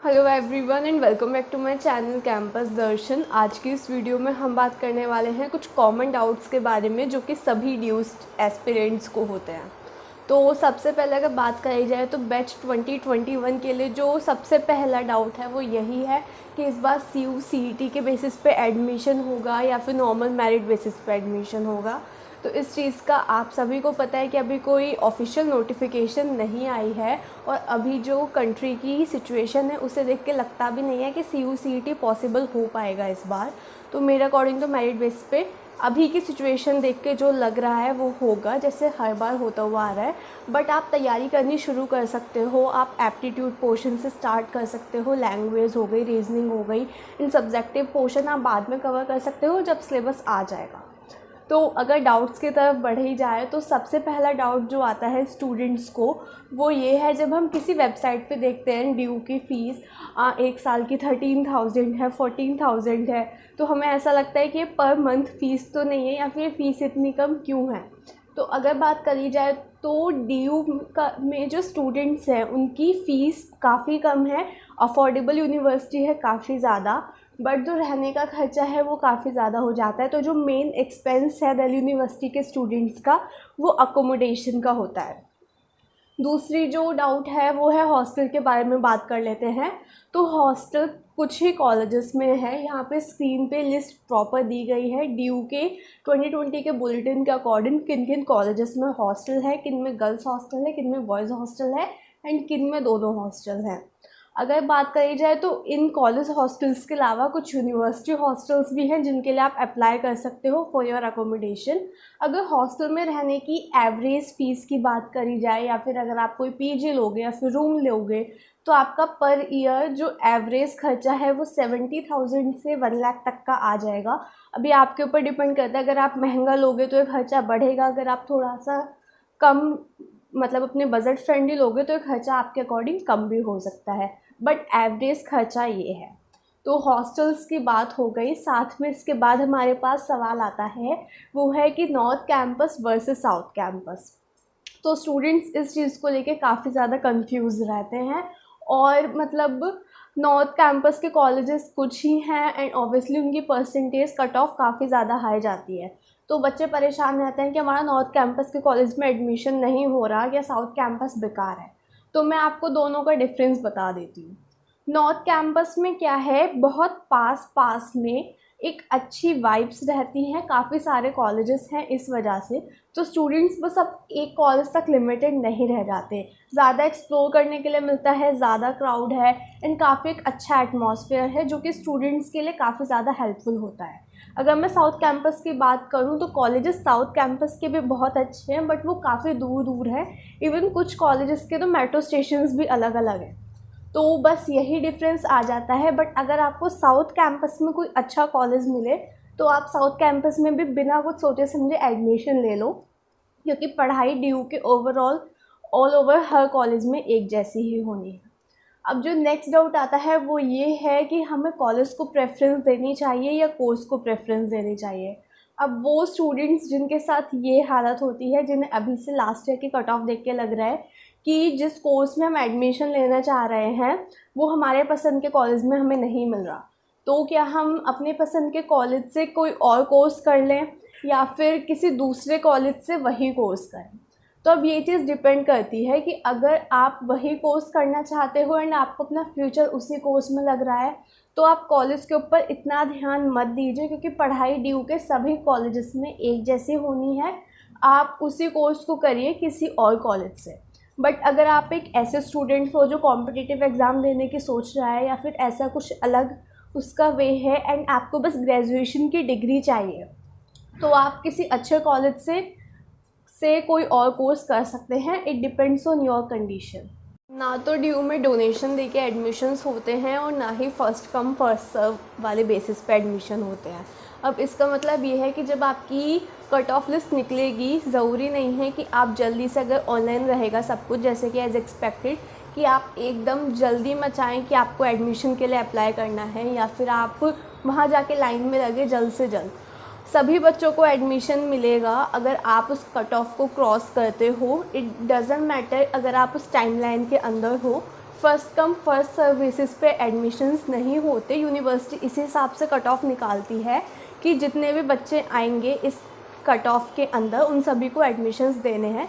Hello everyone and welcome back to my channel campus Darshan. आज की इस वीडियो में हम बात करने वाले हैं कुछ कॉमन डाउट्स के बारे में जो कि सभी ड्यूज एस्पिरेंट्स को होते हैं। तो सबसे पहले अगर बात करी जाए तो बैच 2021 के लिए जो सबसे पहला डाउट है वो यही है कि इस बार CUCET के बेसिस पे एडमिशन होगा या फिर नॉर्मल मेरिट बेसिस पे एडमिशन होगा। तो इस चीज़ का आप सभी को पता है कि अभी कोई ऑफिशियल नोटिफिकेशन नहीं आई है और अभी जो कंट्री की सिचुएशन है उसे देख के लगता भी नहीं है कि CUCET पॉसिबल हो पाएगा इस बार। तो मेरे अकॉर्डिंग तो मेरिट बेस पे अभी की सिचुएशन देख के जो लग रहा है वो होगा, जैसे हर बार होता हुआ आ रहा है। बट आप तैयारी करनी शुरू कर सकते हो, आप एप्टीट्यूड पोर्शन से स्टार्ट कर सकते हो, लैंग्वेज हो गई, रीजनिंग हो गई, इन सब्जेक्टिव पोर्शन आप बाद में कवर कर सकते हो जब सिलेबस आ जाएगा। तो अगर डाउट्स की तरफ बढ़ ही जाए तो सबसे पहला डाउट जो आता है स्टूडेंट्स को वो ये है, जब हम किसी वेबसाइट पे देखते हैं ड्यू की फ़ीस एक साल की 13,000 है, 14,000 है, तो हमें ऐसा लगता है कि ये पर मंथ फ़ीस तो नहीं है या फिर फ़ीस इतनी कम क्यों है। तो अगर बात करी जाए तो ड्यू का में जो स्टूडेंट्स हैं उनकी फ़ीस काफ़ी कम है, अफोर्डेबल यूनिवर्सिटी है काफ़ी ज़्यादा, बट जो रहने का खर्चा है वो काफ़ी ज़्यादा हो जाता है। तो जो मेन एक्सपेंस है दिल्ली यूनिवर्सिटी के स्टूडेंट्स का वो अकोमोडेशन का होता है। दूसरी जो डाउट है वो है हॉस्टल के बारे में बात कर लेते हैं। तो हॉस्टल कुछ ही कॉलेजेस में है, यहाँ पे स्क्रीन पे लिस्ट प्रॉपर दी गई है ड्यू के 2020 के बुलेटिन के अकॉर्डिंग किन किन कॉलेजेस में हॉस्टल है, किन में गर्ल्स हॉस्टल है, किन में बॉयज़ हॉस्टल है एंड किन में दोनों हॉस्टल हैं। अगर बात करी जाए तो इन कॉलेज हॉस्टल्स के अलावा कुछ यूनिवर्सिटी हॉस्टल्स भी हैं जिनके लिए आप अप्लाई कर सकते हो फॉर योर अकोमोडेशन। अगर हॉस्टल में रहने की एवरेज फ़ीस की बात करी जाए या फिर अगर आप कोई पीजी लोगे या फिर रूम लोगे तो आपका पर ईयर जो एवरेज खर्चा है वो 70,000 से 1 लाख तक का आ जाएगा। अभी आपके ऊपर डिपेंड करता है, अगर आप महंगा लोगे तो ये खर्चा बढ़ेगा, अगर आप थोड़ा सा कम मतलब अपने बजट फ्रेंडली लोगे तो ये खर्चा आपके अकॉर्डिंग कम भी हो सकता है, बट एवरेज खर्चा ये है। तो हॉस्टल्स की बात हो गई। साथ में इसके बाद हमारे पास सवाल आता है वो है कि north campus versus south campus. तो स्टूडेंट्स इस चीज़ को लेके काफ़ी ज़्यादा कंफ्यूज रहते हैं और मतलब नॉर्थ कैंपस के कॉलेजेस कुछ ही हैं एंड ऑब्वियसली उनकी परसेंटेज कट ऑफ काफ़ी ज़्यादा हाई जाती है। तो बच्चे परेशान रहते हैं कि हमारा नॉर्थ कैंपस के कॉलेज में एडमिशन नहीं हो रहा या साउथ कैंपस बेकार है। तो मैं आपको दोनों का डिफरेंस बता देती हूँ। नॉर्थ कैंपस में क्या है, बहुत पास पास में एक अच्छी वाइब्स रहती हैं, काफ़ी सारे कॉलेजेस हैं, इस वजह से तो स्टूडेंट्स बस अब एक कॉलेज तक लिमिटेड नहीं रह जाते, ज़्यादा एक्सप्लोर करने के लिए मिलता है, ज़्यादा क्राउड है एंड काफ़ी एक अच्छा एटमॉस्फेयर है जो कि स्टूडेंट्स के लिए काफ़ी ज़्यादा हेल्पफुल होता है। अगर मैं साउथ कैंपस की बात करूं तो कॉलेजेस साउथ कैंपस के भी बहुत अच्छे हैं बट वो काफ़ी दूर दूर हैं, इवन कुछ कॉलेजेस के तो मेट्रो स्टेशंस भी अलग अलग हैं। तो बस यही डिफरेंस आ जाता है। बट अगर आपको साउथ कैंपस में कोई अच्छा कॉलेज मिले तो आप साउथ कैंपस में भी बिना कुछ सोचे समझे एडमिशन ले लो, क्योंकि पढ़ाई ड्यू के ओवरऑल ऑल ओवर हर कॉलेज में एक जैसी ही होनी है। अब जो नेक्स्ट डाउट आता है वो ये है कि हमें कॉलेज को प्रेफरेंस देनी चाहिए या कोर्स को प्रेफरेंस देनी चाहिए। अब वो स्टूडेंट्स जिनके साथ ये हालत होती है, जिन्हें अभी से लास्ट ईयर की कट ऑफ देख के लग रहा है कि जिस कोर्स में हम एडमिशन लेना चाह रहे हैं वो हमारे पसंद के कॉलेज में हमें नहीं मिल रहा, तो क्या हम अपने पसंद के कॉलेज से कोई और कोर्स कर लें या फिर किसी दूसरे कॉलेज से वही कोर्स करें। तो अब ये चीज़ डिपेंड करती है कि अगर आप वही कोर्स करना चाहते हो एंड आपको अपना फ्यूचर उसी कोर्स में लग रहा है तो आप कॉलेज के ऊपर इतना ध्यान मत दीजिए, क्योंकि पढ़ाई ड्यू के सभी कॉलेजेस में एक जैसी होनी है। आप उसी कोर्स को करिए किसी और कॉलेज से। बट अगर आप एक ऐसे स्टूडेंट हो जो कॉम्पिटिटिव एग्ज़ाम देने की सोच रहा है या फिर ऐसा कुछ अलग उसका वे है एंड आपको बस ग्रेजुएशन की डिग्री चाहिए, तो आप किसी अच्छे कॉलेज से कोई और कोर्स कर सकते हैं। It depends on your condition. ना तो ड्यू में डोनेशन देके एडमिशन्स होते हैं और ना ही फर्स्ट कम फर्स्ट सर्व वाले बेसिस पे एडमिशन होते हैं। अब इसका मतलब ये है कि जब आपकी कट ऑफ लिस्ट निकलेगी, ज़रूरी नहीं है कि आप जल्दी से, अगर ऑनलाइन रहेगा सब कुछ जैसे कि एज़ एक्सपेक्टेड, कि आप एकदम जल्दी मचाएं कि आपको एडमिशन के लिए अप्लाई करना है या फिर आप वहाँ जाके लाइन में लगे जल्द से जल्द। सभी बच्चों को एडमिशन मिलेगा अगर आप उस कट ऑफ को क्रॉस करते हो। इट डज़ंट मैटर अगर आप उस टाइमलाइन के अंदर हो, फ़र्स्ट कम फर्स्ट सर्विसेज पे एडमिशन्स नहीं होते। यूनिवर्सिटी इस हिसाब से कट ऑफ निकालती है कि जितने भी बच्चे आएंगे इस कट ऑफ के अंदर उन सभी को एडमिशन्स देने हैं।